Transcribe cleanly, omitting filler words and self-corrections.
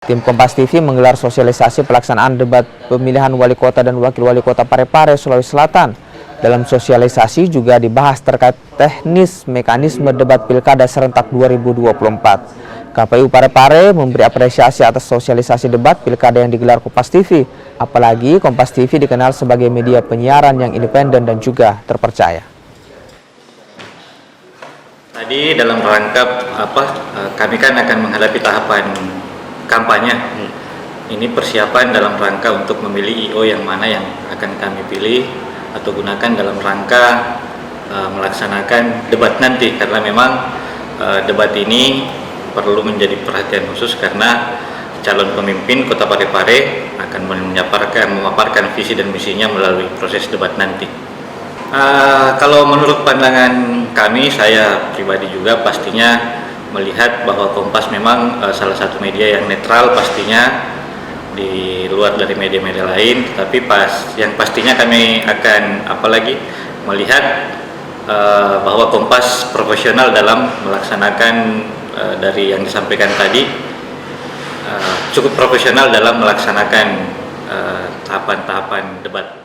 Tim Kompas TV menggelar sosialisasi pelaksanaan debat pemilihan wali kota dan wakil wali kota Parepare, Sulawesi Selatan. Dalam sosialisasi juga dibahas terkait teknis mekanisme debat pilkada serentak 2024. KPU Parepare memberi apresiasi atas sosialisasi debat pilkada yang digelar Kompas TV. Apalagi Kompas TV dikenal sebagai media penyiaran yang independen dan juga terpercaya. Tadi dalam rangka kami kan akan menghadapi tahapan kampanye. Ini persiapan dalam rangka untuk memilih IO yang mana yang akan kami pilih atau gunakan dalam rangka melaksanakan debat nanti, karena memang debat ini perlu menjadi perhatian khusus karena calon pemimpin Kota Parepare akan memaparkan visi dan misinya melalui proses debat nanti. Kalau menurut pandangan kami, saya pribadi juga pastinya melihat bahwa Kompas memang salah satu media yang netral pastinya di luar dari media-media lain, tapi yang pastinya kami akan melihat bahwa Kompas profesional dalam melaksanakan dari yang disampaikan tadi, cukup profesional dalam melaksanakan tahapan-tahapan debat.